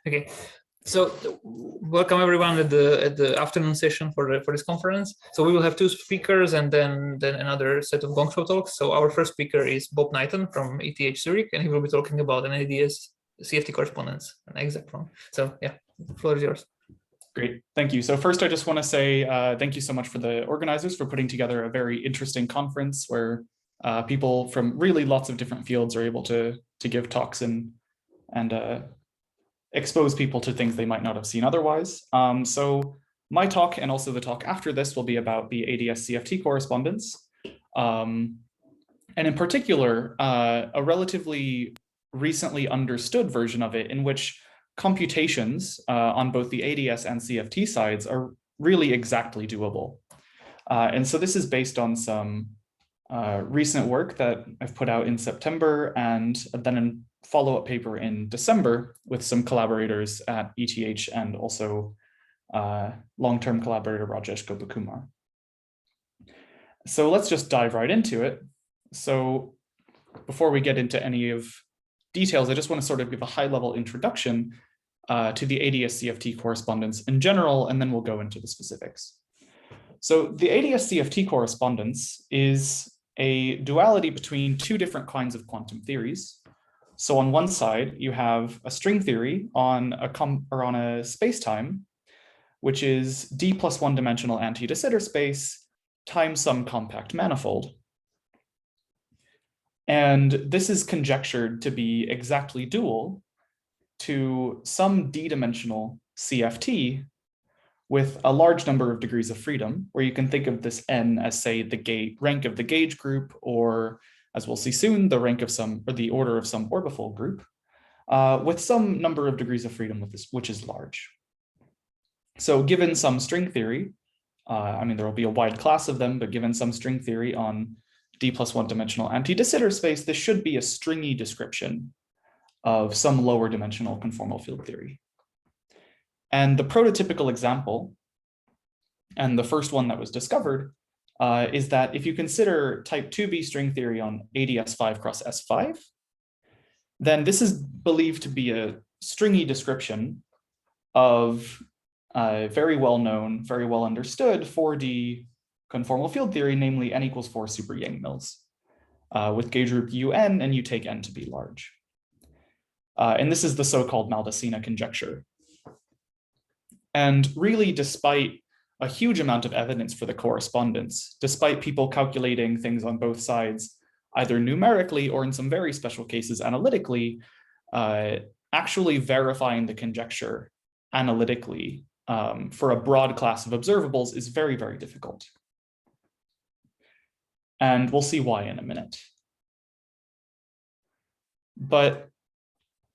Okay, so welcome everyone at the afternoon session for this conference. So we will have two speakers and then another set of gong show talks. So our first speaker is Bob Knighton from ETH Zurich, and he will be talking about an AdS CFT correspondence, an exact one. So yeah, the floor is yours. Great, thank you. So first, I just want to say thank you so much for the organizers for putting together a very interesting conference where people from really lots of different fields are able to give talks and expose people to things they might not have seen otherwise. So my talk and also the talk after this will be about the AdS CFT correspondence. And in particular, a relatively recently understood version of it in which computations on both the AdS and CFT sides are really exactly doable. And so this is based on some recent work that I've put out in September and then a follow-up paper in December with some collaborators at ETH and also long-term collaborator Rajesh Gopakumar. So let's just dive right into it. So before we get into any of details, I just want to sort of give a high-level introduction to the AdS CFT correspondence in general, and then we'll go into the specifics. So the AdS CFT correspondence is a duality between two different kinds of quantum theories. So on one side, you have a string theory on a space-time, which is d plus one-dimensional anti-de Sitter space times some compact manifold. And this is conjectured to be exactly dual to some d-dimensional CFT with a large number of degrees of freedom, where you can think of this n as, say, the rank of the gauge group, or as we'll see soon, the rank of some, or the order of some orbifold group, with some number of degrees of freedom with this, which is large. So given some string theory, I mean, there will be a wide class of them, but given some string theory on d plus one-dimensional anti-de Sitter space, this should be a stringy description of some lower dimensional conformal field theory. And the prototypical example, and the first one that was discovered, is that if you consider type 2b string theory on AdS 5 cross S5, then this is believed to be a stringy description of very well known, very well understood 4D conformal field theory, namely n equals 4 super Yang-Mills, with gauge group UN, and you take n to be large. And this is the so-called Maldacena conjecture. And really, despite a huge amount of evidence for the correspondence, despite people calculating things on both sides, either numerically or in some very special cases analytically, actually verifying the conjecture analytically for a broad class of observables is very, very difficult. And we'll see why in a minute. But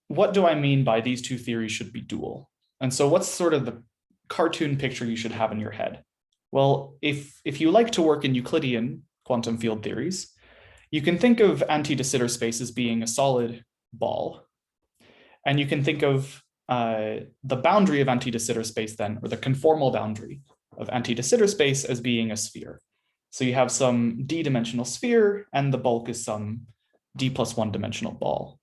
what do I mean by these two theories should be dual? And so what's sort of the cartoon picture you should have in your head? Well, if you like to work in Euclidean quantum field theories, you can think of anti-de Sitter space as being a solid ball. And you can think of the boundary of anti-de Sitter space then, or the conformal boundary of anti-de Sitter space as being a sphere. So you have some d-dimensional sphere, and the bulk is some d plus one-dimensional ball.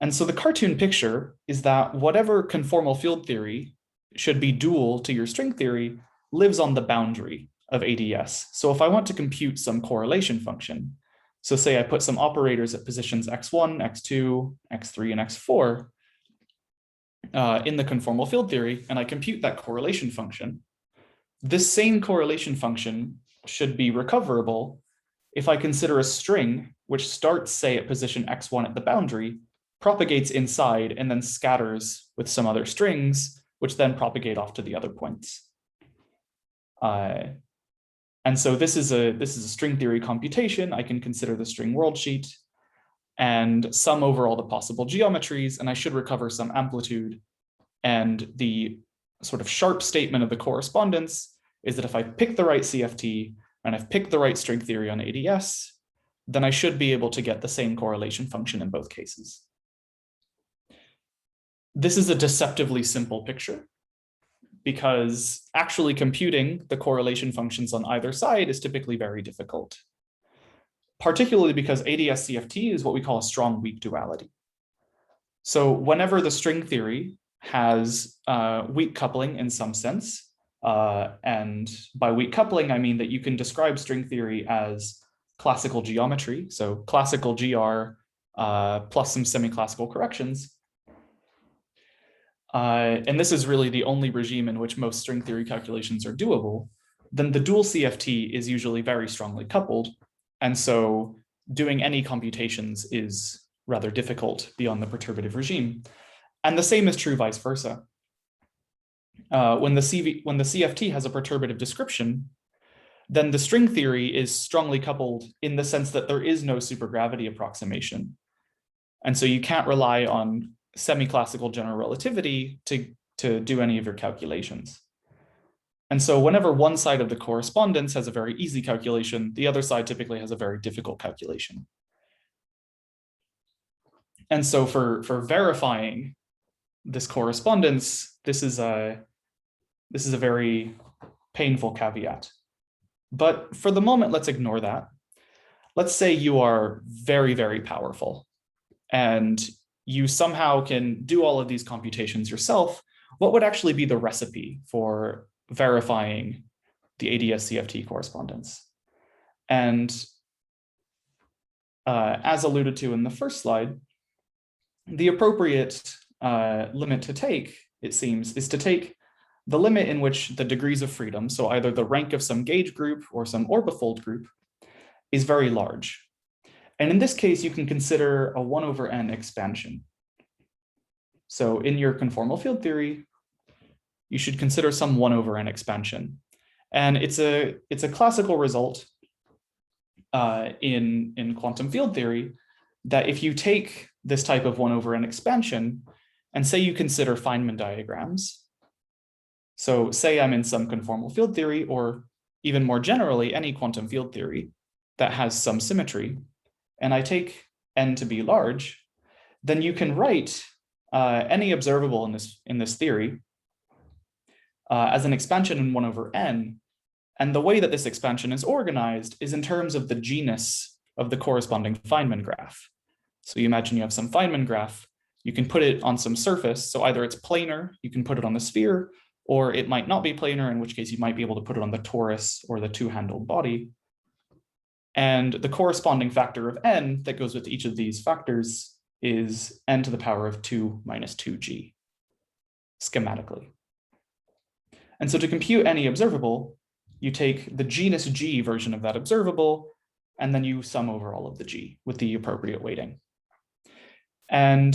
And so the cartoon picture is that whatever conformal field theory should be dual to your string theory lives on the boundary of AdS. So if I want to compute some correlation function, so say I put some operators at positions x1, x2, x3, and x4 in the conformal field theory, and I compute that correlation function, this same correlation function should be recoverable if I consider a string which starts, say, at position x1 at the boundary, propagates inside, and then scatters with some other strings, which then propagate off to the other points. And so this is a string theory computation. I can consider the string world sheet and sum over all the possible geometries, and I should recover some amplitude. And the sort of sharp statement of the correspondence is that if I pick the right CFT and I've picked the right string theory on AdS, then I should be able to get the same correlation function in both cases. This is a deceptively simple picture because actually computing the correlation functions on either side is typically very difficult, particularly because AdS CFT is what we call a strong weak duality. So whenever the string theory has weak coupling in some sense, and by weak coupling, I mean that you can describe string theory as classical geometry, so classical GR plus some semi-classical corrections. And this is really the only regime in which most string theory calculations are doable. Then the dual CFT is usually very strongly coupled. And so doing any computations is rather difficult beyond the perturbative regime. And the same is true vice versa. When the CFT has a perturbative description, then the string theory is strongly coupled in the sense that there is no supergravity approximation. And so you can't rely on semi-classical general relativity to do any of your calculations. And so whenever one side of the correspondence has a very easy calculation, the other side typically has a very difficult calculation. And so for verifying this correspondence, this is a very painful caveat. But for the moment, let's ignore that. Let's say you are very, very powerful and you somehow can do all of these computations yourself. What would actually be the recipe for verifying the AdS CFT correspondence? And as alluded to in the first slide, the appropriate limit to take, it seems, is to take the limit in which the degrees of freedom, so either the rank of some gauge group or some orbifold group, is very large. And in this case, you can consider a 1/n expansion. So in your conformal field theory, you should consider some 1/n expansion. And it's a classical result in quantum field theory that if you take this type of 1/n expansion and say you consider Feynman diagrams, so say I'm in some conformal field theory, or even more generally, any quantum field theory that has some symmetry, and I take n to be large, then you can write any observable in this theory as an expansion in 1/n. And the way that this expansion is organized is in terms of the genus of the corresponding Feynman graph. So you imagine you have some Feynman graph, you can put it on some surface. So either it's planar, you can put it on the sphere, or it might not be planar, in which case you might be able to put it on the torus or the two-handled body. And the corresponding factor of n that goes with each of these factors is n to the power of 2 minus 2g, schematically. And so to compute any observable, you take the genus G version of that observable, and then you sum over all of the G with the appropriate weighting. And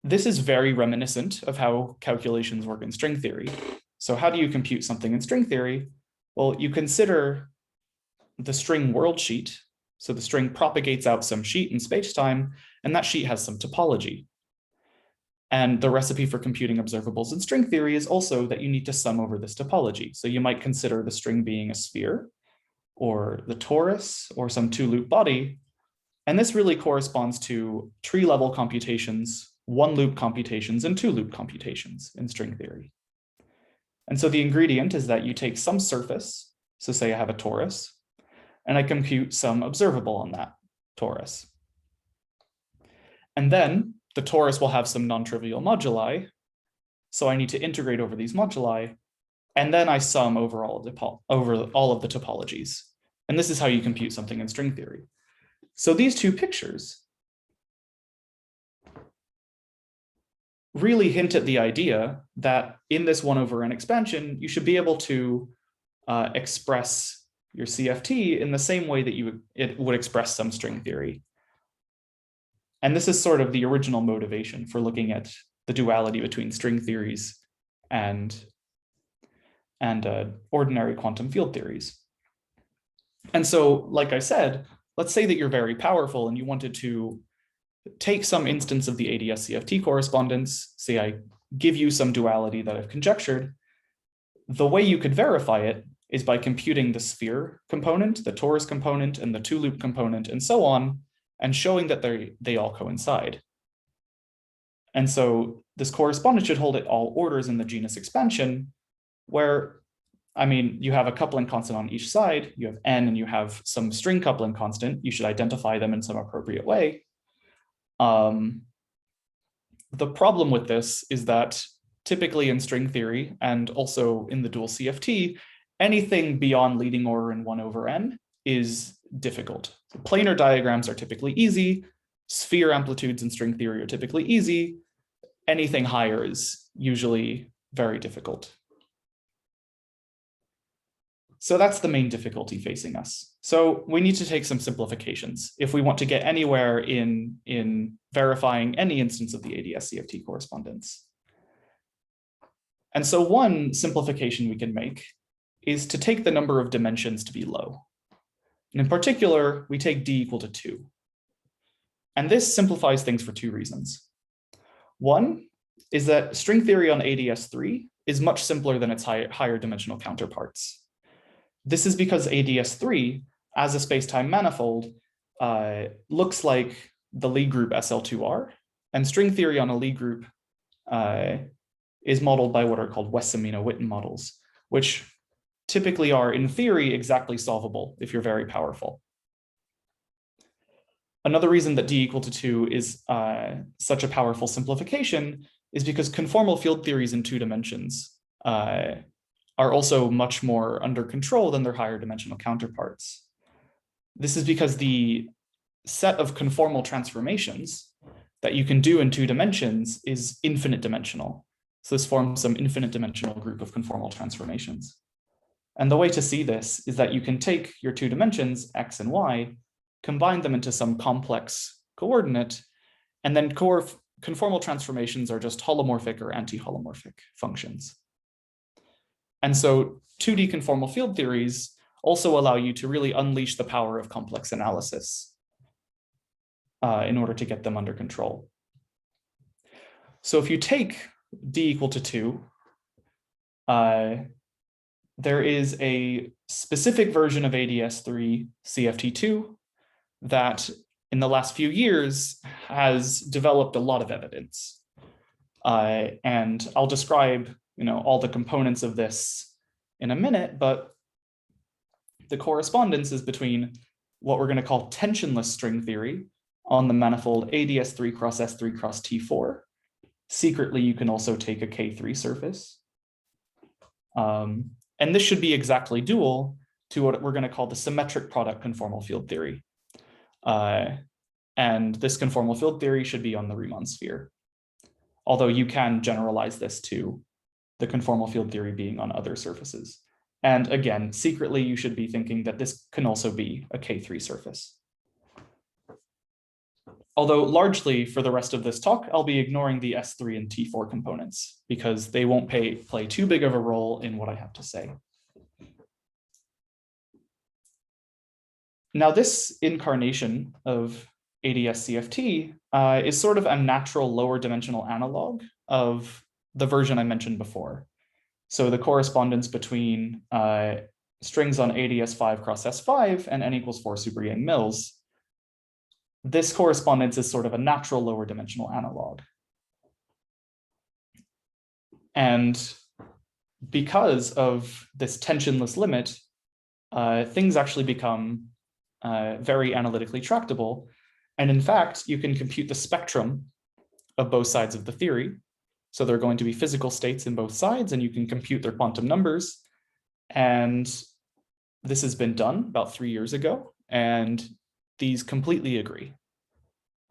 this is very reminiscent of how calculations work in string theory. So how do you compute something in string theory? Well, you consider the string world sheet. So the string propagates out some sheet in space-time, and that sheet has some topology. And the recipe for computing observables in string theory is also that you need to sum over this topology. So you might consider the string being a sphere, or the torus, or some two-loop body. And this really corresponds to tree-level computations, one-loop computations, and two-loop computations in string theory. And so the ingredient is that you take some surface, so say I have a torus, and I compute some observable on that torus. And then the torus will have some non-trivial moduli, so I need to integrate over these moduli, and then I sum over all of the topologies. And this is how you compute something in string theory. So these two pictures really hint at the idea that in this 1/n expansion, you should be able to express your CFT in the same way that it would express some string theory. And this is sort of the original motivation for looking at the duality between string theories and ordinary quantum field theories. And so, like I said, let's say that you're very powerful and you wanted to take some instance of the AdS CFT correspondence, say I give you some duality that I've conjectured. The way you could verify it is by computing the sphere component, the torus component, and the two-loop component, and so on, and showing that they all coincide. And so this correspondence should hold at all orders in the genus expansion, where, I mean, you have a coupling constant on each side, you have n, and you have some string coupling constant. You should identify them in some appropriate way. The problem with this is that typically in string theory and also in the dual CFT, anything beyond leading order in 1 over n is difficult. So planar diagrams are typically easy. Sphere amplitudes in string theory are typically easy. Anything higher is usually very difficult. So that's the main difficulty facing us. So we need to take some simplifications if we want to get anywhere in verifying any instance of the AdS CFT correspondence. And so one simplification we can make is to take the number of dimensions to be low. And in particular, we take d equal to 2. And this simplifies things for 2 reasons. One is that string theory on AdS3 is much simpler than its higher dimensional counterparts. This is because AdS3, as a space-time manifold, looks like the Lie group SL2R, and string theory on a Lie group is modeled by what are called Wess-Zumino-Witten models, which typically are, in theory, exactly solvable if you're very powerful. Another reason that d equal to 2 is such a powerful simplification is because conformal field theories in 2 dimensions are also much more under control than their higher dimensional counterparts. This is because the set of conformal transformations that you can do in 2 dimensions is infinite dimensional. So this forms some infinite dimensional group of conformal transformations. And the way to see this is that you can take your 2 dimensions, x and y, combine them into some complex coordinate, and then conformal transformations are just holomorphic or anti-holomorphic functions. And so 2D conformal field theories also allow you to really unleash the power of complex analysis in order to get them under control. So if you take d equal to 2, there is a specific version of AdS3 CFT2 that in the last few years has developed a lot of evidence. And I'll describe all the components of this in a minute, but the correspondence is between what we're going to call tensionless string theory on the manifold AdS3 cross S3 cross T4. Secretly, you can also take a K3 surface. And this should be exactly dual to what we're going to call the symmetric product conformal field theory. And this conformal field theory should be on the Riemann sphere. Although you can generalize this to the conformal field theory being on other surfaces. And again, secretly, you should be thinking that this can also be a K3 surface. Although largely for the rest of this talk, I'll be ignoring the S3 and T4 components because they won't play too big of a role in what I have to say. Now, this incarnation of AdS CFT is sort of a natural lower dimensional analog of the version I mentioned before. So the correspondence between strings on AdS5 cross S5 and n equals 4 super Yang-Mills, this correspondence is sort of a natural lower dimensional analog. And because of this tensionless limit, things actually become very analytically tractable. And in fact, you can compute the spectrum of both sides of the theory. So there are going to be physical states in both sides, and you can compute their quantum numbers. And this has been done about 3 years ago, and these completely agree.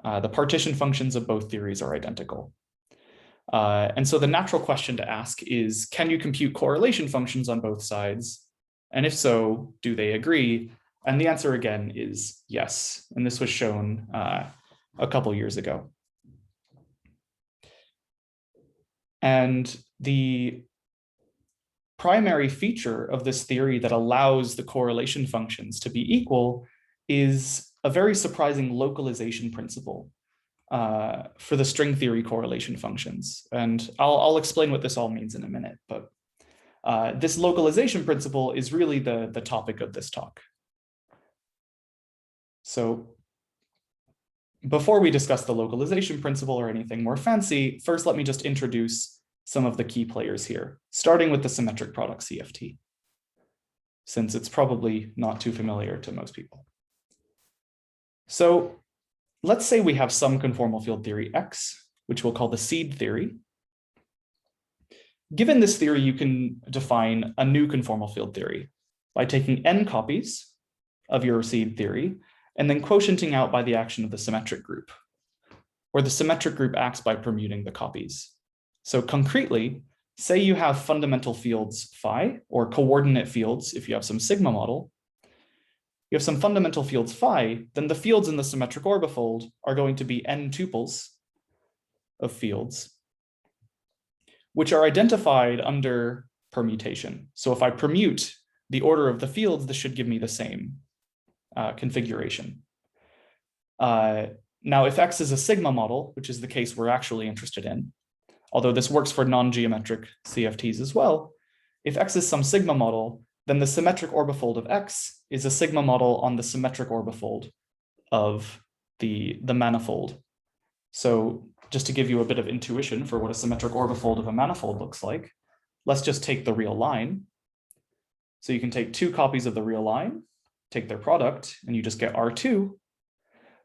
The partition functions of both theories are identical. And so the natural question to ask is, can you compute correlation functions on both sides? And if so, do they agree? And the answer again is yes. And this was shown a couple years ago. And the primary feature of this theory that allows the correlation functions to be equal is a very surprising localization principle for the string theory correlation functions. And I'll explain what this all means in a minute, but this localization principle is really the topic of this talk. So before we discuss the localization principle or anything more fancy, first let me just introduce some of the key players here, starting with the symmetric product CFT, since it's probably not too familiar to most people. So let's say we have some conformal field theory X which we'll call the seed theory. Given this theory, you can define a new conformal field theory by taking n copies of your seed theory and then quotienting out by the action of the symmetric group, where the symmetric group acts by permuting the copies. So concretely, say you have fundamental fields phi, or coordinate fields if you have some sigma model. You have some fundamental fields phi, then the fields in the symmetric orbifold are going to be n tuples of fields, which are identified under permutation. So if I permute the order of the fields, this should give me the same configuration. Now, if X is a sigma model, which is the case we're actually interested in, although this works for non-geometric CFTs as well, if X is some sigma model, then the symmetric orbifold of X is a sigma model on the symmetric orbifold of the manifold. So just to give you a bit of intuition for what a symmetric orbifold of a manifold looks like, let's just take the real line. So you can take two copies of the real line, take their product, and you just get R2.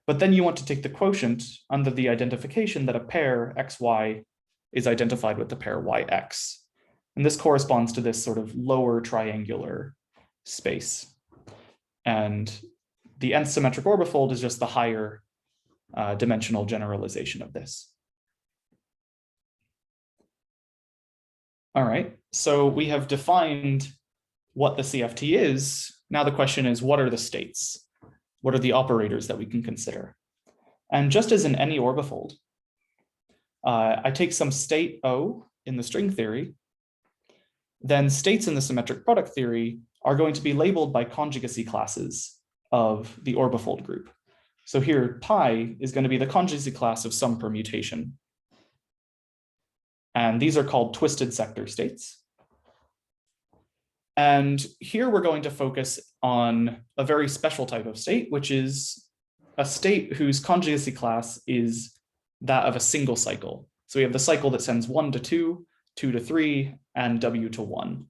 But then you want to take the quotient under the identification that a pair XY is identified with the pair YX. And this corresponds to this sort of lower triangular space. And the nth symmetric orbifold is just the higher dimensional generalization of this. All right, so we have defined what the CFT is. Now the question is, what are the states? What are the operators that we can consider? And just as in any orbifold, I take some state O in the string theory, then states in the symmetric product theory are going to be labeled by conjugacy classes of the orbifold group. So here, pi is going to be the conjugacy class of some permutation. And these are called twisted sector states. And here we're going to focus on a very special type of state, which is a state whose conjugacy class is that of a single cycle. So we have the cycle that sends 1 to 2, 2 to 3, and W to 1.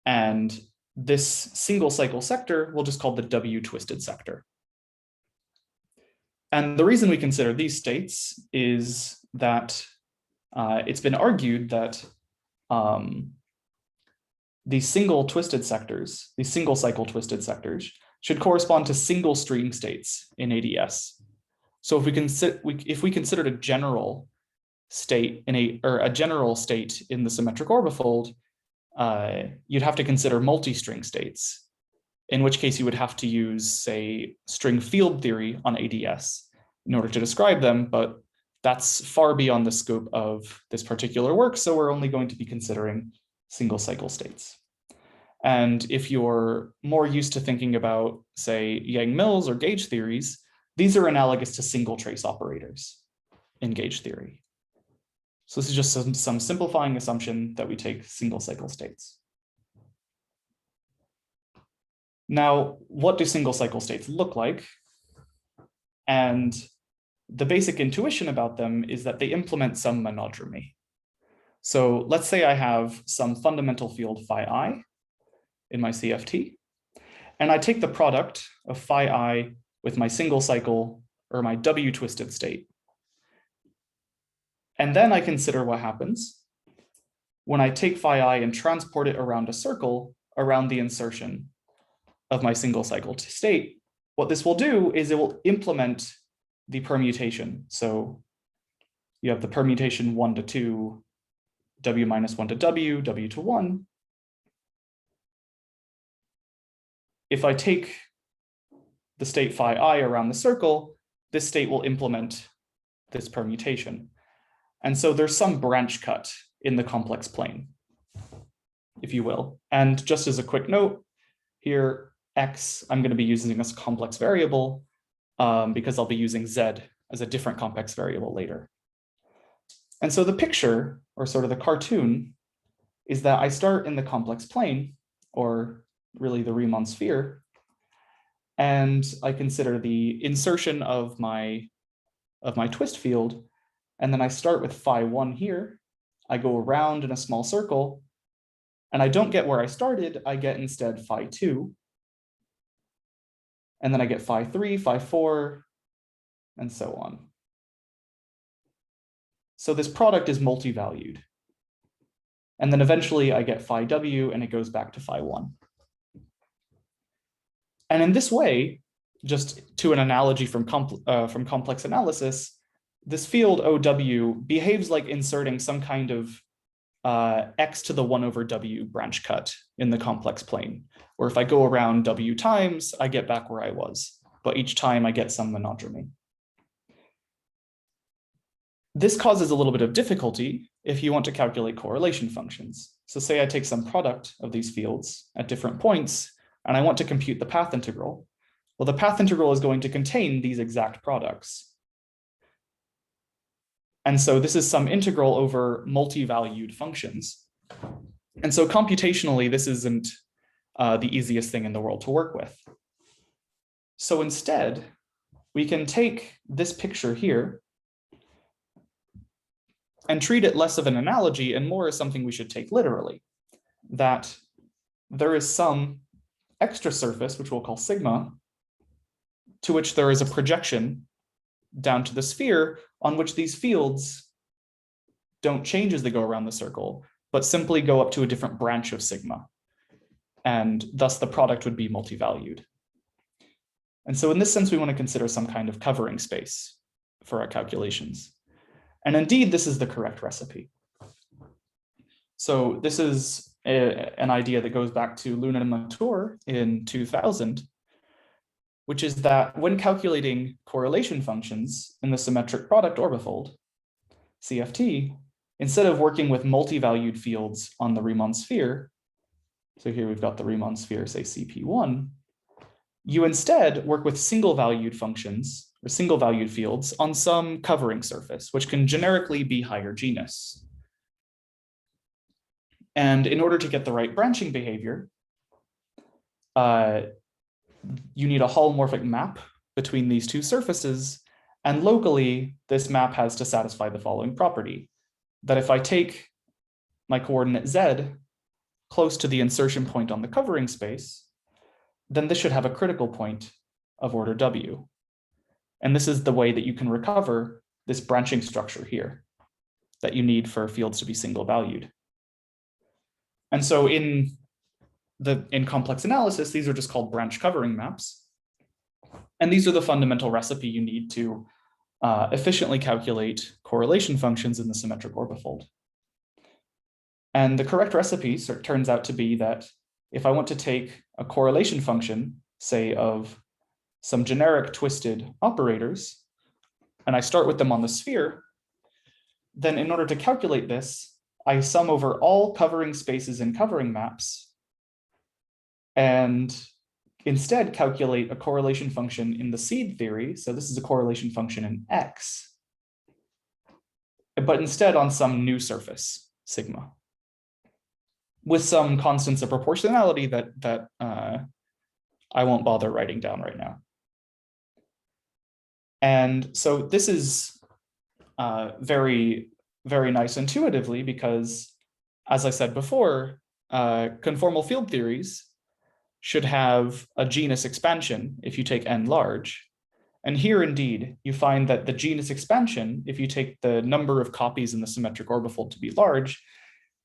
And this single cycle sector we'll just call the W twisted sector. And the reason we consider these states is that it's been argued that these single twisted sectors, these single cycle twisted sectors, should correspond to single stream states in AdS. So if we considered a general state in a general state in the symmetric orbifold, you'd have to consider multi-string states, in which case you would have to use, say, string field theory on AdS in order to describe them, but that's far beyond the scope of this particular work, so we're only going to be considering single cycle states. And if you're more used to thinking about, say, Yang-Mills or gauge theories, these are analogous to single trace operators in gauge theory. So this is just some simplifying assumption that we take single cycle states. Now, what do single cycle states look like? And the basic intuition about them is that they implement some monodromy. So let's say I have some fundamental field phi I in my CFT, and I take the product of phi I with my single cycle or my W twisted state. And then I consider what happens when I take phi I and transport it around a circle around the insertion of my single cycle state. What this will do is it will implement the permutation. So you have the permutation 1 to 2, W minus 1 to W, W to 1. If I take the state phi I around the circle, this state will implement this permutation. And so there's some branch cut in the complex plane, if you will. And just as a quick note, here, X, I'm going to be using as a complex variable because I'll be using Z as a different complex variable later. And so the picture, or sort of the cartoon, is that I start in the complex plane, or really the Riemann sphere, and I consider the insertion of my twist field, and then I start with phi 1 here. I go around in a small circle, and I don't get where I started. I get instead phi 2, and then I get phi 3, phi 4, and so on. So this product is multi-valued. And then eventually I get phi w and it goes back to phi 1. And in this way, just to an analogy from complex analysis, this field OW behaves like inserting some kind of x to the 1 over w branch cut in the complex plane, where if I go around w times, I get back where I was, but each time I get some monodromy. This causes a little bit of difficulty if you want to calculate correlation functions. So say I take some product of these fields at different points, and I want to compute the path integral. Well, the path integral is going to contain these exact products. And so this is some integral over multi-valued functions. And so computationally, this isn't the easiest thing in the world to work with. So instead, we can take this picture here and treat it less of an analogy and more as something we should take literally, that there is some extra surface, which we'll call sigma, to which there is a projection down to the sphere on which these fields don't change as they go around the circle, but simply go up to a different branch of sigma. And thus the product would be multi-valued. And so in this sense, we want to consider some kind of covering space for our calculations. And indeed, this is the correct recipe. So this is an idea that goes back to Luna and Latour in 2000, which is that when calculating correlation functions in the symmetric product orbifold, CFT, instead of working with multi-valued fields on the Riemann sphere, so here we've got the Riemann sphere, say CP1, you instead work with single-valued functions or single-valued fields on some covering surface, which can generically be higher genus. And in order to get the right branching behavior, you need a holomorphic map between these two surfaces. And locally, this map has to satisfy the following property, that if I take my coordinate z close to the insertion point on the covering space, then this should have a critical point of order w. And this is the way that you can recover this branching structure here that you need for fields to be single valued. And so in complex analysis, these are just called branch covering maps. And these are the fundamental recipe you need to efficiently calculate correlation functions in the symmetric orbifold. And the correct recipe turns out to be that if I want to take a correlation function, say of some generic twisted operators, and I start with them on the sphere, then in order to calculate this, I sum over all covering spaces and covering maps, and instead calculate a correlation function in the seed theory. So this is a correlation function in X, but instead on some new surface, sigma, with some constants of proportionality that I won't bother writing down right now. And so this is very, very nice intuitively because, as I said before, conformal field theories should have a genus expansion if you take n large. And here, indeed, you find that the genus expansion, if you take the number of copies in the symmetric orbifold to be large,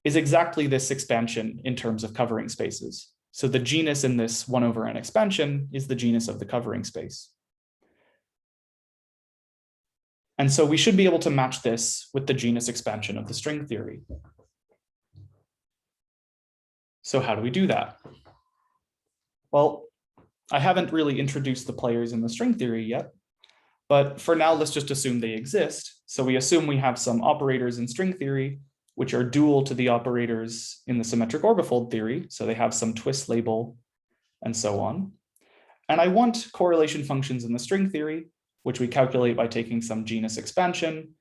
is exactly this expansion in terms of covering spaces. So the genus in this 1 over n expansion is the genus of the covering space. And so we should be able to match this with the genus expansion of the string theory. So how do we do that? Well, I haven't really introduced the players in the string theory yet, but for now, let's just assume they exist. So we assume we have some operators in string theory, which are dual to the operators in the symmetric orbifold theory. So they have some twist label and so on. And I want correlation functions in the string theory, which we calculate by taking some genus expansion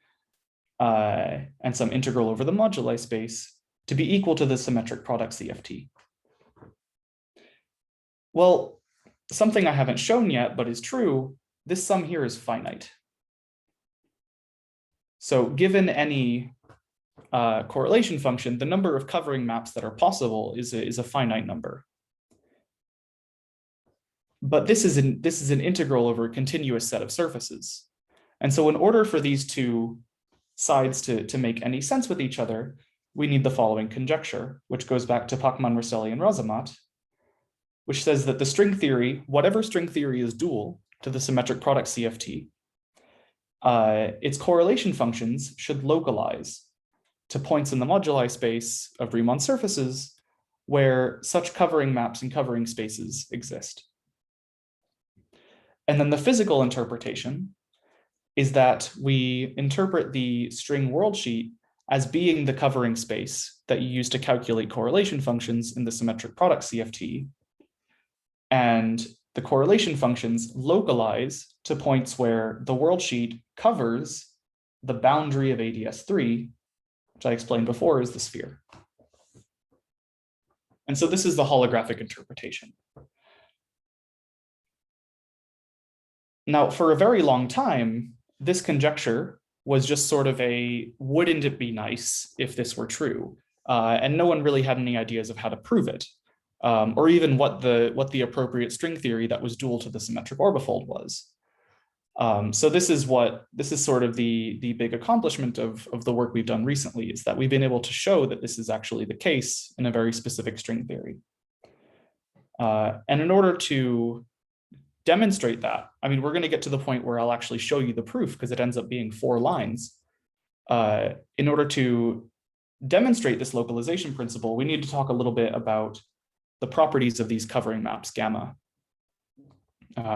and some integral over the moduli space to be equal to the symmetric product CFT. Well, something I haven't shown yet, but is true, this sum here is finite. So given any correlation function, the number of covering maps that are possible is a finite number. But this is an integral over a continuous set of surfaces. And so in order for these to sides to make any sense with each other, we need the following conjecture, which goes back to Pachmann, Rosselli, and Razamat, which says that the string theory, whatever string theory is dual to the symmetric product CFT, its correlation functions should localize to points in the moduli space of Riemann surfaces where such covering maps and covering spaces exist. And then the physical interpretation is that we interpret the string worldsheet as being the covering space that you use to calculate correlation functions in the symmetric product CFT. And the correlation functions localize to points where the worldsheet covers the boundary of AdS3, which I explained before is the sphere. And so this is the holographic interpretation. Now, for a very long time, this conjecture was just sort of a, wouldn't it be nice if this were true? And no one really had any ideas of how to prove it, or even what the appropriate string theory that was dual to the symmetric orbifold was. So this is sort of the big accomplishment of the work we've done recently, is that we've been able to show that this is actually the case in a very specific string theory. And in order to demonstrate that, I mean, we're going to get to the point where I'll actually show you the proof because it ends up being 4 lines. In order to demonstrate this localization principle, we need to talk a little bit about the properties of these covering maps, gamma.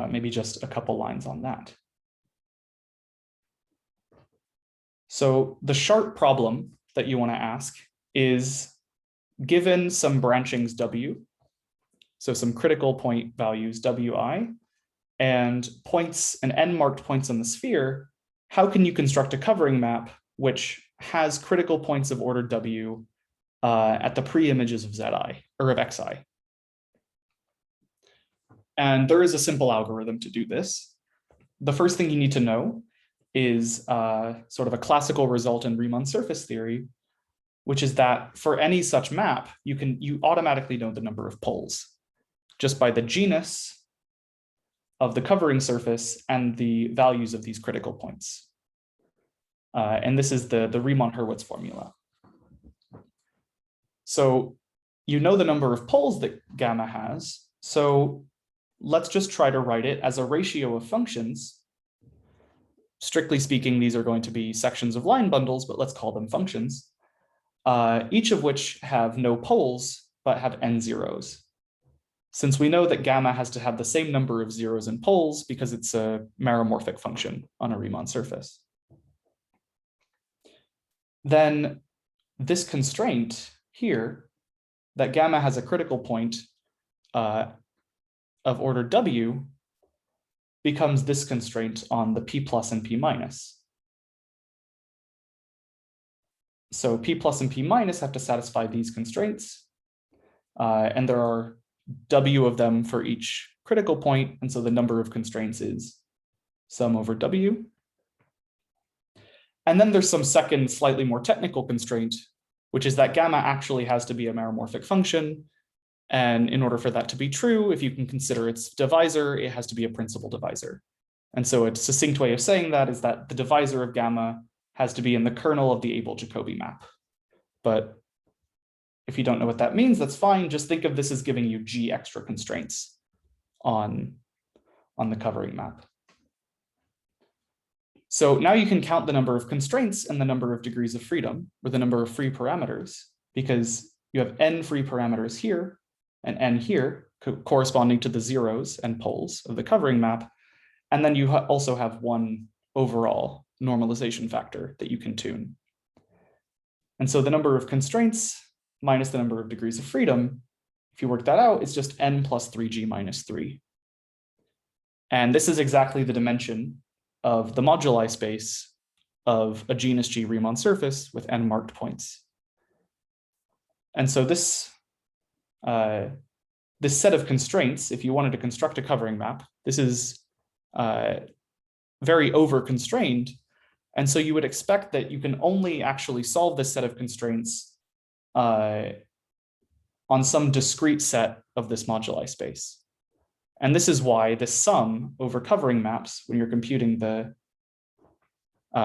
Maybe just a couple lines on that. So the sharp problem that you want to ask is, given some branchings W, so some critical point values Wi, and points and n-marked points on the sphere, how can you construct a covering map which has critical points of order W at the pre-images of Zi or of Xi? And there is a simple algorithm to do this. The first thing you need to know is sort of a classical result in Riemann surface theory, which is that for any such map, you automatically know the number of poles just by the genus of the covering surface and the values of these critical points. And this is the Riemann-Hurwitz formula. So you know the number of poles that gamma has. So let's just try to write it as a ratio of functions. Strictly speaking, these are going to be sections of line bundles, but let's call them functions, each of which have no poles, but have n zeros. Since we know that gamma has to have the same number of zeros and poles because it's a meromorphic function on a Riemann surface. Then this constraint here, that gamma has a critical point of order W, becomes this constraint on the P plus and P minus. So P plus and P minus have to satisfy these constraints, and there are W of them for each critical point, and so the number of constraints is sum over W. And then there's some second, slightly more technical constraint, which is that gamma actually has to be a meromorphic function. And in order for that to be true, if you can consider its divisor, it has to be a principal divisor. And so a succinct way of saying that is that the divisor of gamma has to be in the kernel of the Abel-Jacobi map. But if you don't know what that means, that's fine. Just think of this as giving you G extra constraints on the covering map. So now you can count the number of constraints and the number of degrees of freedom, or the number of free parameters, because you have n free parameters here and n here, corresponding to the zeros and poles of the covering map. And then you also have one overall normalization factor that you can tune. And so the number of constraints minus the number of degrees of freedom, if you work that out, it's just n plus 3g minus 3. And this is exactly the dimension of the moduli space of a genus G Riemann surface with n marked points. And so this set of constraints, if you wanted to construct a covering map, this is very over-constrained. And so you would expect that you can only actually solve this set of constraints on some discrete set of this moduli space. And this is why this sum over covering maps, when you're computing the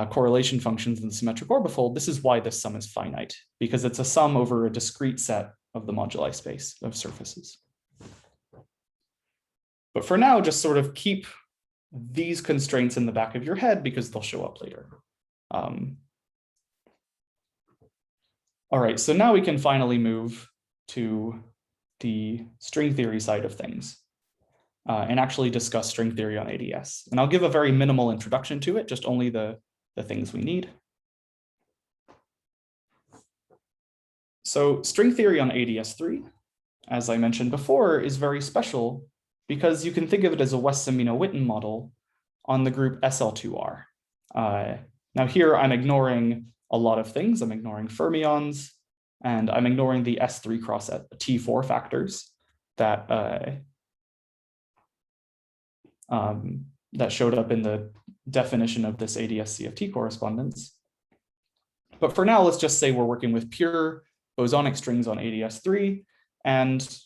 correlation functions in the symmetric orbifold, this is why this sum is finite, because it's a sum over a discrete set of the moduli space of surfaces. But for now, just sort of keep these constraints in the back of your head because they'll show up later. All right, so now we can finally move to the string theory side of things and actually discuss string theory on AdS. And I'll give a very minimal introduction to it, just only the things we need. So string theory on AdS3, as I mentioned before, is very special because you can think of it as a Wess-Zumino-Witten model on the group SL2R. Now here I'm ignoring a lot of things. I'm ignoring fermions, and I'm ignoring the S3 cross T4 factors that that showed up in the definition of this AdS CFT correspondence. But for now, let's just say we're working with pure bosonic strings on AdS3, and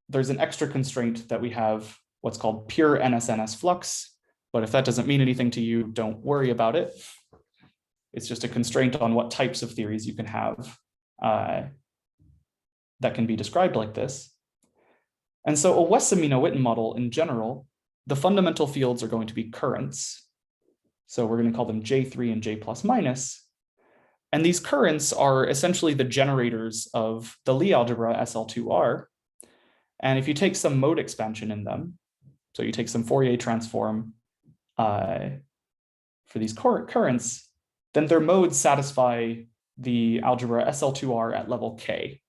there's an extra constraint that we have what's called pure NS-NS flux. But if that doesn't mean anything to you, don't worry about it. It's just a constraint on what types of theories you can have that can be described like this. And so a Wess-Zumino-Witten model in general, the fundamental fields are going to be currents. So we're going to call them J3 and J plus minus. And these currents are essentially the generators of the Lie algebra SL2R. And if you take some mode expansion in them, so you take some Fourier transform for these currents, then their modes satisfy the algebra SL2R at level K,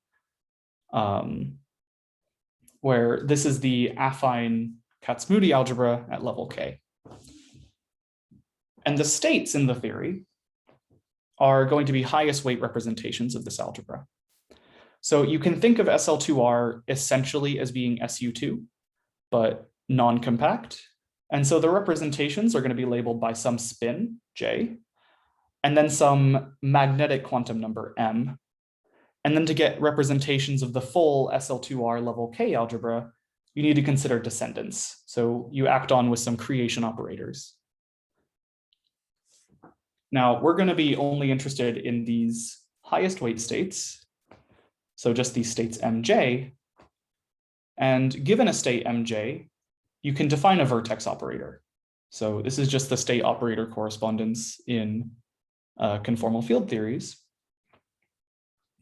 where this is the affine Kac-Moody algebra at level K. And the states in the theory are going to be highest weight representations of this algebra. So you can think of SL2R essentially as being SU2, but non-compact. And so the representations are going to be labeled by some spin, J, and then some magnetic quantum number, M. And then to get representations of the full SL2R level K algebra, you need to consider descendants. So you act on with some creation operators. Now, we're going to be only interested in these highest weight states. So just these states MJ. And given a state MJ, you can define a vertex operator. So this is just the state operator correspondence in conformal field theories.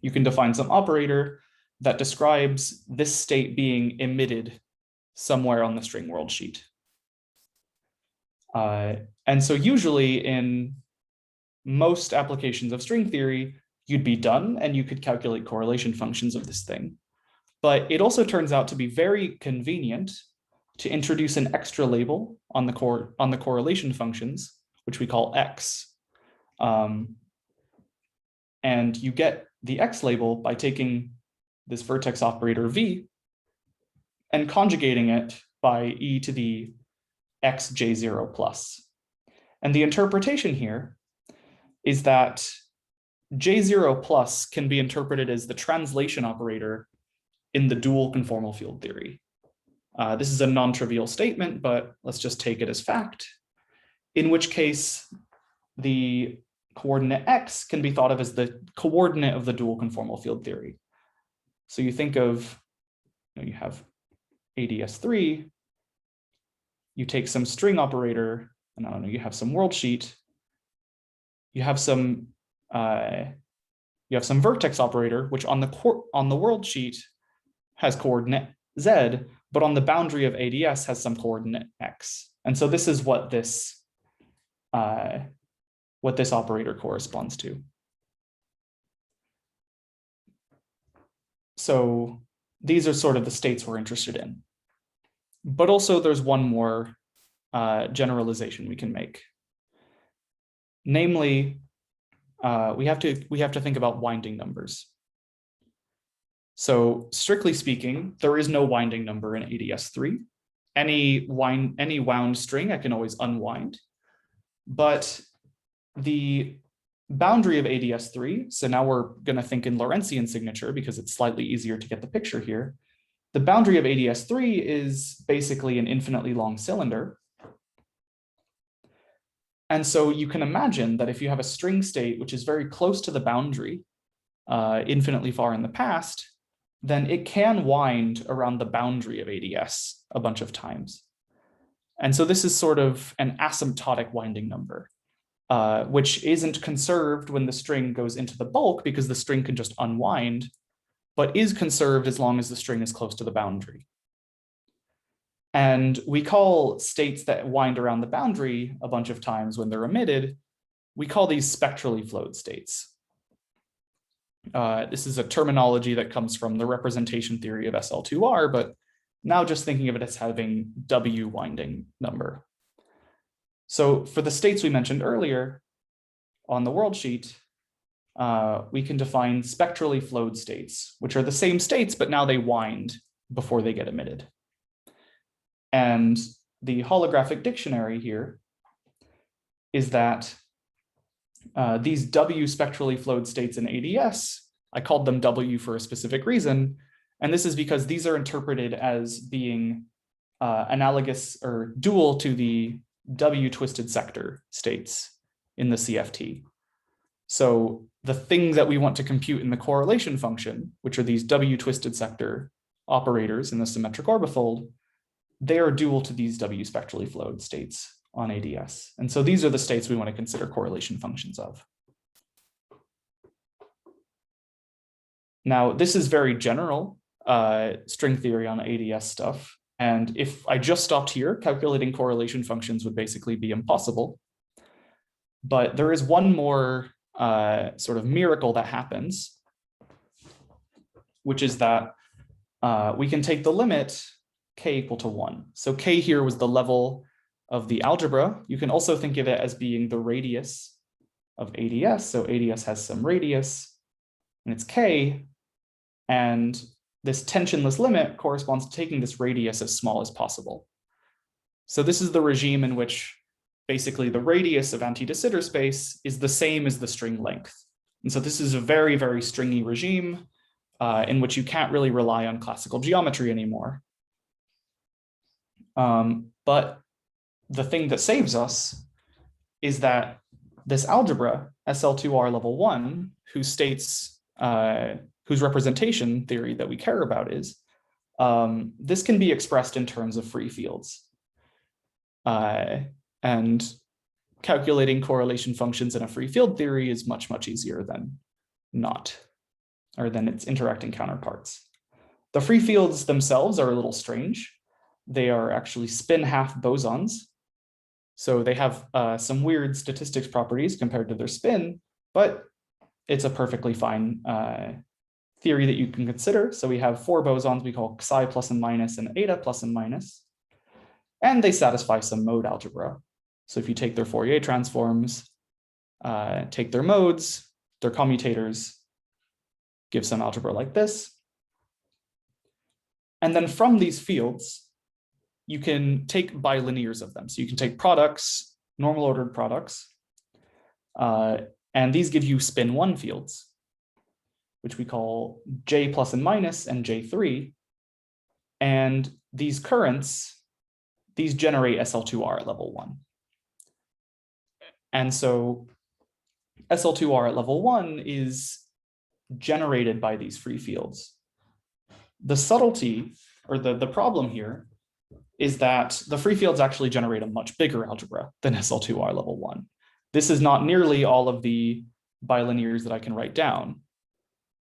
You can define some operator that describes this state being emitted somewhere on the string world sheet. And so usually in most applications of string theory, you'd be done and you could calculate correlation functions of this thing. But it also turns out to be very convenient to introduce an extra label on the correlation functions, which we call X. And you get the X label by taking this vertex operator V and conjugating it by e to the xj0 plus. And the interpretation here is that J0 plus can be interpreted as the translation operator in the dual conformal field theory. This is a non-trivial statement, but let's just take it as fact, in which case the coordinate X can be thought of as the coordinate of the dual conformal field theory. So you think of, you have AdS3, you take some string operator, and I don't know, you have some world sheet, you have some vertex operator, which on the world sheet has coordinate Z, but on the boundary of AdS has some coordinate X. And so this is what this operator corresponds to. So these are sort of the states we're interested in. But also there's one more generalization we can make. Namely, we have to think about winding numbers. So strictly speaking, there is no winding number in AdS3. Any wound string I can always unwind. But the boundary of AdS3, so now we're going to think in Lorentzian signature because it's slightly easier to get the picture here. The boundary of AdS3 is basically an infinitely long cylinder. And so you can imagine that if you have a string state which is very close to the boundary, infinitely far in the past, then it can wind around the boundary of AdS a bunch of times. And so this is sort of an asymptotic winding number, which isn't conserved when the string goes into the bulk because the string can just unwind, but is conserved as long as the string is close to the boundary. And we call states that wind around the boundary a bunch of times when they're emitted, we call these spectrally flowed states. This is a terminology that comes from the representation theory of SL2R, but now just thinking of it as having W winding number. So for the states we mentioned earlier on the world sheet, we can define spectrally flowed states, which are the same states, but now they wind before they get emitted. And the holographic dictionary here is that these W spectrally flowed states in AdS, I called them W for a specific reason. And this is because these are interpreted as being analogous or dual to the W twisted sector states in the CFT. So the thing that we want to compute in the correlation function, which are these W twisted sector operators in the symmetric orbifold, they are dual to these W spectrally flowed states on AdS. And so these are the states we want to consider correlation functions of. Now, this is very general string theory on AdS stuff. And if I just stopped here, calculating correlation functions would basically be impossible. But there is one more sort of miracle that happens, which is that we can take the limit k equal to 1. So k here was the level of the algebra. You can also think of it as being the radius of AdS. So AdS has some radius, and it's k. And this tensionless limit corresponds to taking this radius as small as possible. So this is the regime in which basically the radius of anti-de Sitter space is the same as the string length. And so this is a very, very stringy regime in which you can't really rely on classical geometry anymore. But the thing that saves us is that this algebra, SL2R level 1, whose states, whose representation theory that we care about is, this can be expressed in terms of free fields. And calculating correlation functions in a free field theory is much, much easier than not, or than its interacting counterparts. The free fields themselves are a little strange. They are actually spin half bosons. So they have some weird statistics properties compared to their spin, but it's a perfectly fine theory that you can consider. So we have 4 bosons we call psi plus and minus and eta plus and minus, and they satisfy some mode algebra. So if you take their Fourier transforms, take their modes, their commutators, give some algebra like this. And then from these fields, you can take bilinears of them. So you can take products, normal ordered products, and these give you spin 1 fields, which we call J plus and minus and J3. And these currents, these generate SL2R at level 1. And so SL2R at level 1 is generated by these free fields. The subtlety, or the problem here, is that the free fields actually generate a much bigger algebra than SL2R level 1. This is not nearly all of the bilinears that I can write down,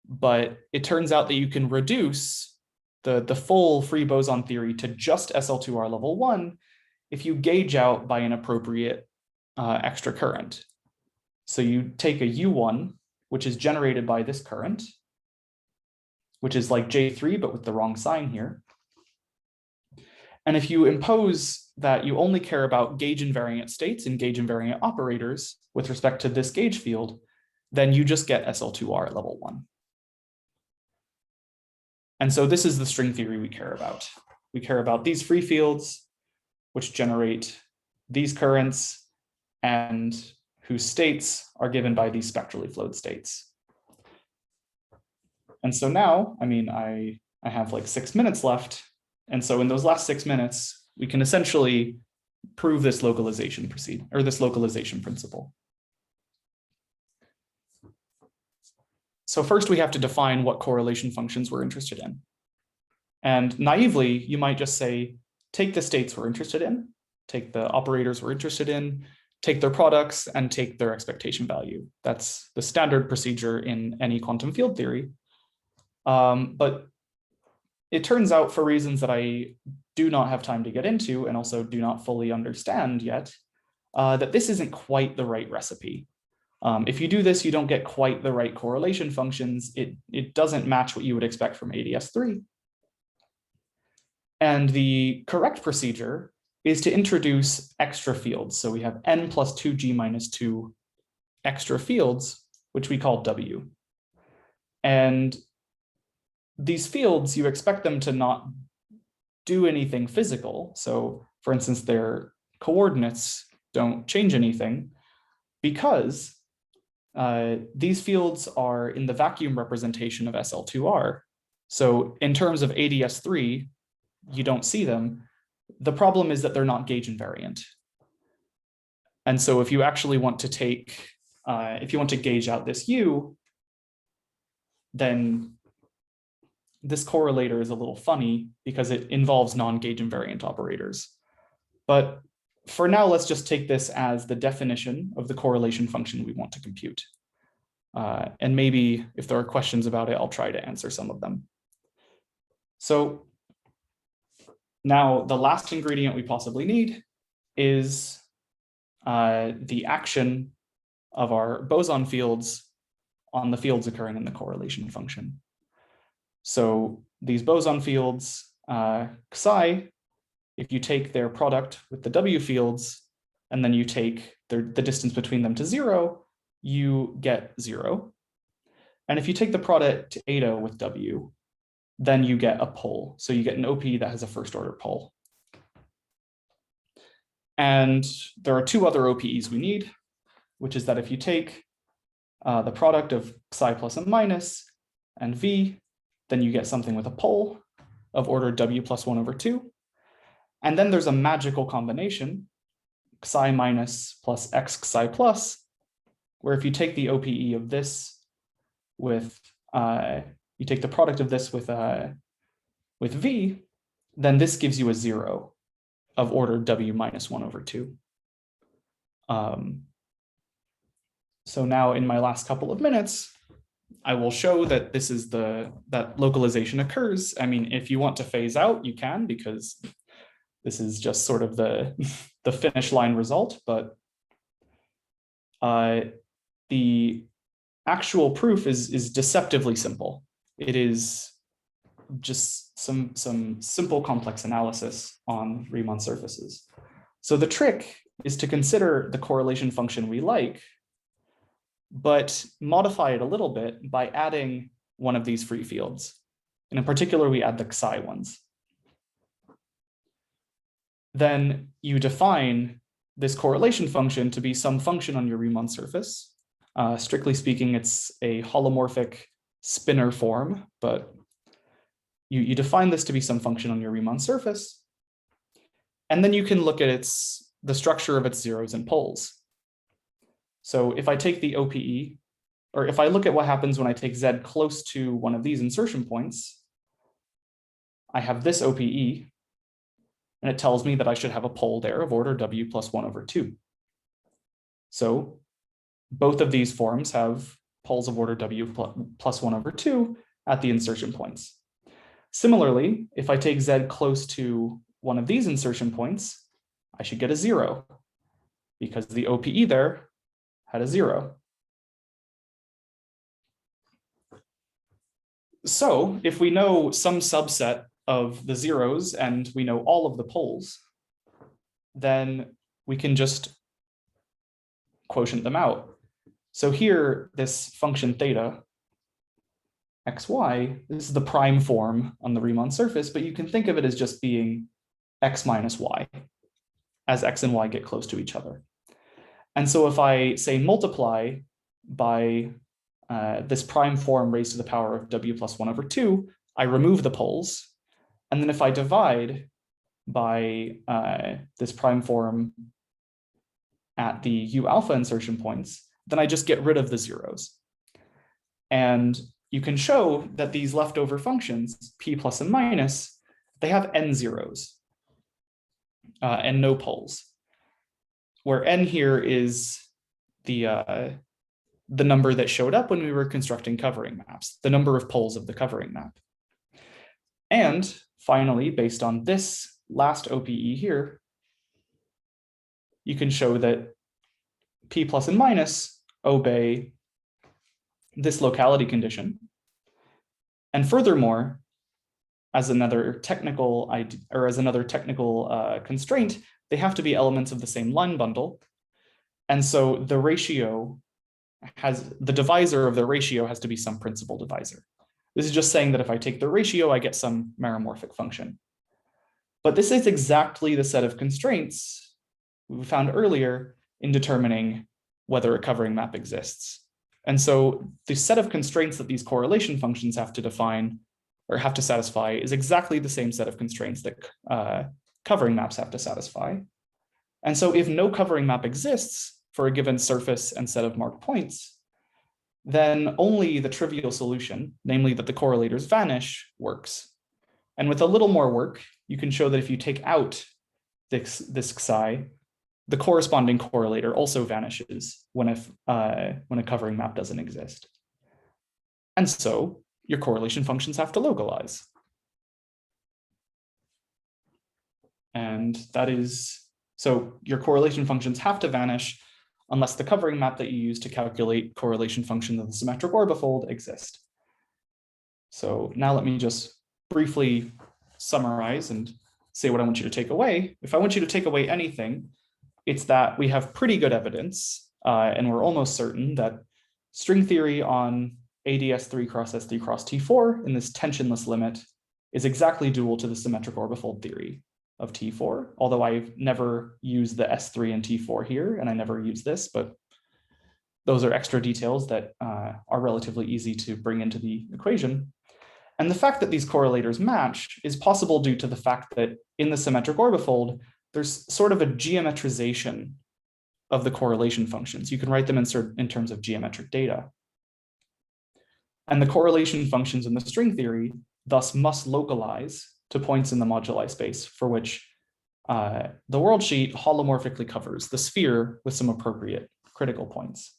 but it turns out that you can reduce the full free boson theory to just SL2R level 1 if you gauge out by an appropriate extra current. So you take a U1, which is generated by this current, which is like J3, but with the wrong sign here. And if you impose that you only care about gauge invariant states and gauge invariant operators with respect to this gauge field, then you just get SL2R at level 1. And so this is the string theory we care about. We care about these free fields, which generate these currents and whose states are given by these spectrally flowed states. And so now, I mean, I have like 6 minutes left. And so in those last 6 minutes, we can essentially prove this localization principle. So first we have to define what correlation functions we're interested in. And naively, you might just say, take the states we're interested in, take the operators we're interested in, take their products, and take their expectation value. That's the standard procedure in any quantum field theory. But it turns out, for reasons that I do not have time to get into and also do not fully understand yet, that this isn't quite the right recipe. If you do this, you don't get quite the right correlation functions. It doesn't match what you would expect from AdS3. And the correct procedure is to introduce extra fields. So we have n plus 2g minus 2 extra fields, which we call w. And these fields, you expect them to not do anything physical. So for instance, their coordinates don't change anything because these fields are in the vacuum representation of SL2R. So in terms of AdS3, you don't see them. The problem is that they're not gauge invariant. And so if you actually want to take, if you want to gauge out this U, then this correlator is a little funny because it involves non-gauge invariant operators. But for now, let's just take this as the definition of the correlation function we want to compute. And maybe if there are questions about it, I'll try to answer some of them. So now the last ingredient we possibly need is the action of our boson fields on the fields occurring in the correlation function. So these boson fields, psi, if you take their product with the W fields, and then you take the distance between them to 0, you get 0. And if you take the product eta with W, then you get a pole. So you get an OP that has a first order pole. And there are two other OPEs we need, which is that if you take the product of psi plus and minus and V, then you get something with a pole of order W plus 1 over 2. And then there's a magical combination, psi minus plus x psi plus, where if you take the OPE of this with, you take the product of this with V, then this gives you a 0 of order W minus 1 over 2. So now in my last couple of minutes, I will show that this is that localization occurs. I mean, if you want to phase out, you can, because this is just sort of the finish line result, but the actual proof is deceptively simple. It is just some simple complex analysis on Riemann surfaces. So the trick is to consider the correlation function we like, but modify it a little bit by adding one of these free fields. And in particular, we add the psi ones. Then you define this correlation function to be some function on your Riemann surface. Strictly speaking, it's a holomorphic spinor form, but you define this to be some function on your Riemann surface. And then you can look at the structure of its zeros and poles. So if I take the OPE, or if I look at what happens when I take Z close to one of these insertion points, I have this OPE, and it tells me that I should have a pole there of order W plus 1 over 2. So both of these forms have poles of order W plus 1 over 2 at the insertion points. Similarly, if I take Z close to one of these insertion points, I should get a 0 because the OPE there had a 0. So if we know some subset of the zeros and we know all of the poles, then we can just quotient them out. So here, this function theta, xy, this is the prime form on the Riemann surface, but you can think of it as just being x minus y as x and y get close to each other. And so if I say multiply by this prime form raised to the power of W plus 1 over 2, I remove the poles. And then if I divide by this prime form at the U alpha insertion points, then I just get rid of the zeros. And you can show that these leftover functions, p plus and minus, they have n zeros and no poles, where n here is the number that showed up when we were constructing covering maps, the number of poles of the covering map. And finally, based on this last OPE here, you can show that p plus and minus obey this locality condition. And furthermore, as another technical constraint, they have to be elements of the same line bundle. And so the ratio the divisor of the ratio has to be some principal divisor. This is just saying that if I take the ratio, I get some meromorphic function. But this is exactly the set of constraints we found earlier in determining whether a covering map exists. And so the set of constraints that these correlation functions have to define or have to satisfy is exactly the same set of constraints that covering maps have to satisfy. And so if no covering map exists for a given surface and set of marked points, then only the trivial solution, namely that the correlators vanish, works. And with a little more work, you can show that if you take out this psi, the corresponding correlator also vanishes when a covering map doesn't exist. And so your correlation functions have to localize. And that is, so your correlation functions have to vanish unless the covering map that you use to calculate correlation functions of the symmetric orbifold exist. So now let me just briefly summarize and say what I want you to take away. If I want you to take away anything, it's that we have pretty good evidence, and we're almost certain that string theory on AdS 3 cross S3 cross T4 in this tensionless limit is exactly dual to the symmetric orbifold theory of T4, although I've never used the S3 and T4 here, and I never use this, but those are extra details that are relatively easy to bring into the equation. And the fact that these correlators match is possible due to the fact that in the symmetric orbifold, there's sort of a geometrization of the correlation functions. You can write them in terms of geometric data. And the correlation functions in the string theory thus must localize to points in the moduli space for which the world sheet holomorphically covers the sphere with some appropriate critical points.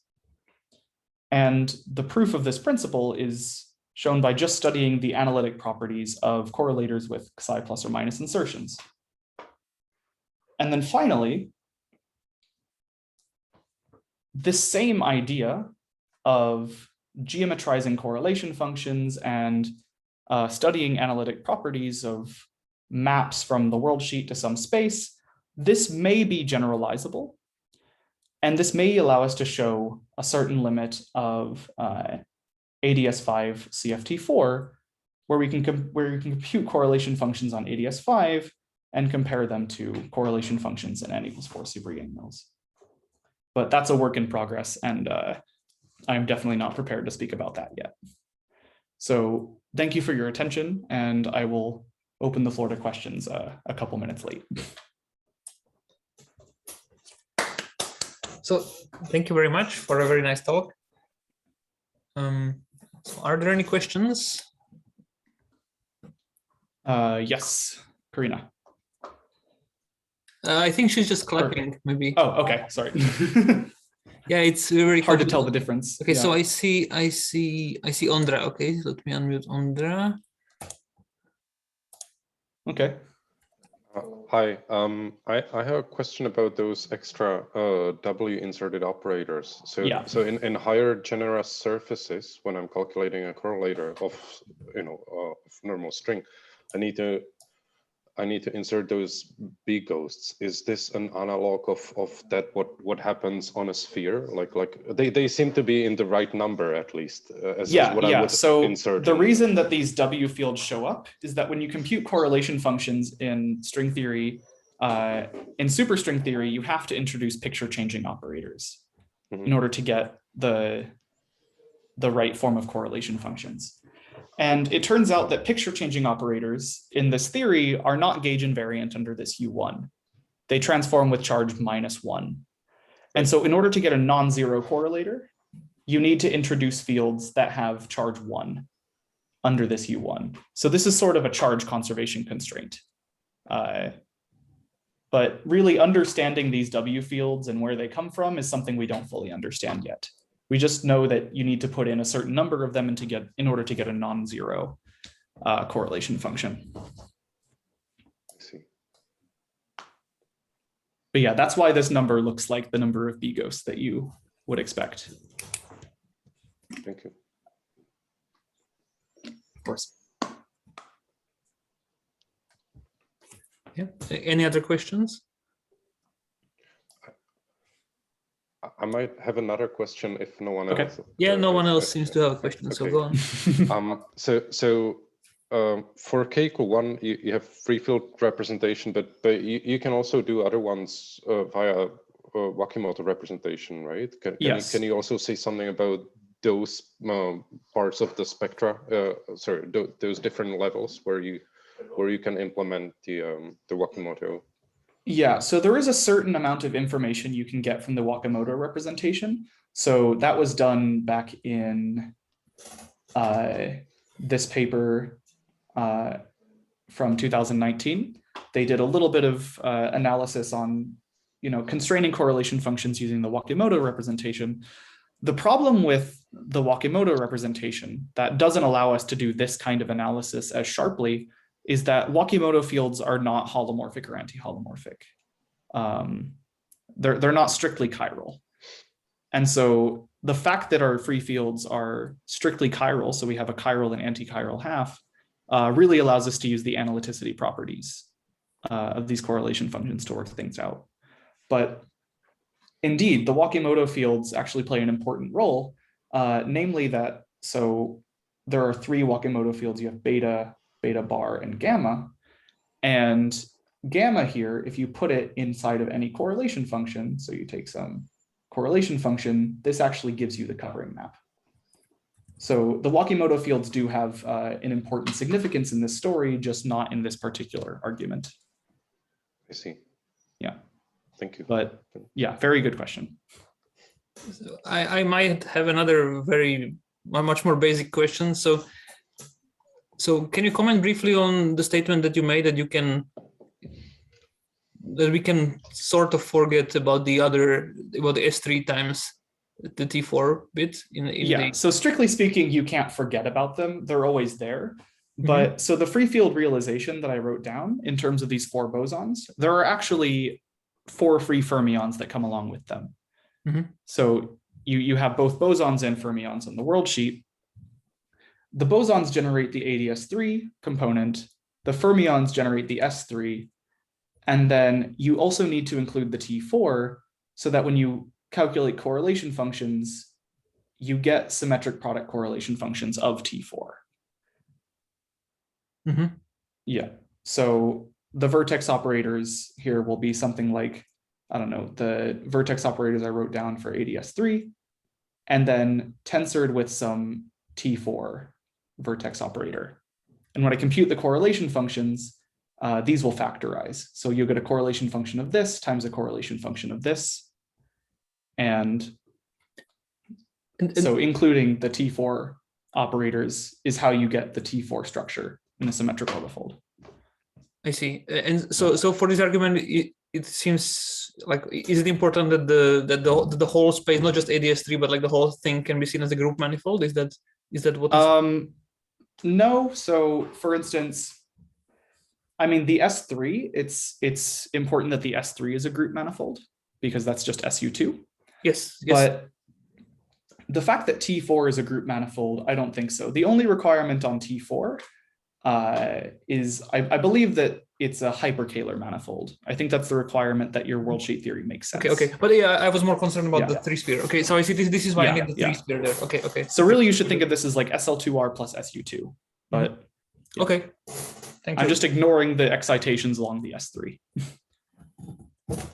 And the proof of this principle is shown by just studying the analytic properties of correlators with psi plus or minus insertions. And then finally, this same idea of geometrizing correlation functions and studying analytic properties of maps from the world sheet to some space, this may be generalizable. And this may allow us to show a certain limit of AdS 5 CFT4, where you can compute correlation functions on AdS 5 and compare them to correlation functions in n equals 4 super Yang mills. But that's a work in progress, and I'm definitely not prepared to speak about that yet. So thank you for your attention, and I will open the floor to questions a couple minutes late. So thank you very much for a very nice talk. So are there any questions? Yes, Karina. I think she's just clapping, maybe. Oh, okay, sorry. Yeah, it's very hard to tell the difference. Okay, yeah. So I see Ondra. Okay, let me unmute Ondra. Okay. Hi, I have a question about those extra W inserted operators. So, yeah. So in higher generous surfaces, when I'm calculating a correlator of of normal string, I need to insert those B ghosts. Is this an analog of that what happens on a sphere? Like they seem to be in the right number at least. As what I would so insert the reason that these W fields show up is that when you compute correlation functions in string theory, in superstring theory, you have to introduce picture changing operators in order to get the right form of correlation functions. And it turns out that picture changing operators in this theory are not gauge invariant under this U1. They transform with charge -1. And so in order to get a non-zero correlator, you need to introduce fields that have charge 1 under this U1. So this is sort of a charge conservation constraint. But really understanding these W fields and where they come from is something we don't fully understand yet. We just know that you need to put in a certain number of them in order to get a non-zero correlation function. I see. But yeah, that's why this number looks like the number of B ghosts that you would expect. Thank you. Of course. Yeah. Any other questions? I might have another question if no one else. Yeah, no one else seems to have a question, so go on. For Keiko1, you have free field representation, but you can also do other ones via Wakimoto representation, right? Yes. Can you also say something about those parts of the spectra? Those different levels where you can implement the Wakimoto? Yeah, so there is a certain amount of information you can get from the Wakimoto representation. So that was done back in this paper from 2019. They did a little bit of analysis on, constraining correlation functions using the Wakimoto representation. The problem with the Wakimoto representation that doesn't allow us to do this kind of analysis as sharply is that Wakimoto fields are not holomorphic or anti-holomorphic. They're not strictly chiral. And so the fact that our free fields are strictly chiral, so we have a chiral and anti-chiral half, really allows us to use the analyticity properties of these correlation functions to work things out. But indeed, the Wakimoto fields actually play an important role, namely that, so there are 3 Wakimoto fields. You have beta, beta bar, and gamma. And gamma here, if you put it inside of any correlation function, so you take some correlation function, this actually gives you the covering map. So the Wakimoto fields do have an important significance in this story, just not in this particular argument. I see. Yeah. Thank you. But yeah, very good question. I might have another much more basic question. So can you comment briefly on the statement that you made that we can sort of forget about the S3 times the T4 bit So strictly speaking, you can't forget about them. They're always there. But so the free field realization that I wrote down in terms of these 4 bosons, there are actually 4 free fermions that come along with them. So you have both bosons and fermions on the world sheet. The bosons generate the AdS3 component, the fermions generate the S3, and then you also need to include the T4 so that when you calculate correlation functions, you get symmetric product correlation functions of T4. Yeah, so the vertex operators here will be something like, I don't know, the vertex operators I wrote down for AdS3, and then tensored with some T4 vertex operator. And when I compute the correlation functions, these will factorize. So you'll get a correlation function of this times a correlation function of this. And so including the T4 operators is how you get the T4 structure in a symmetrical orthofold. I see. And so for this argument, it seems like, is it important that the whole space, not just AdS3, but like the whole thing can be seen as a group manifold? Is that what? No. So for instance, I mean, the S3, it's important that the S3 is a group manifold because that's just SU2. Yes. But the fact that T4 is a group manifold, I don't think so. The only requirement on T4 is, I believe that it's a hyperkähler manifold. I think that's the requirement that your world sheet theory makes sense. Okay. But yeah, I was more concerned about the 3-sphere. Okay, so I see this is why I need the 3-sphere there. Okay. So really you should think of this as like SL2R plus SU2. But okay. Thank you. I'm just ignoring the excitations along the S3.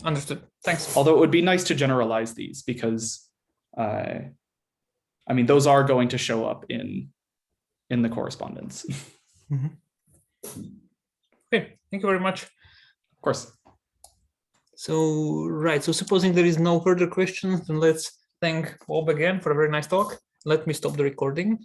Understood. Thanks. Although it would be nice to generalize these because, I mean, those are going to show up in in the correspondence. Okay, thank you very much. Of course. So, right, so supposing there is no further questions, then let's thank Bob again for a very nice talk. Let me stop the recording.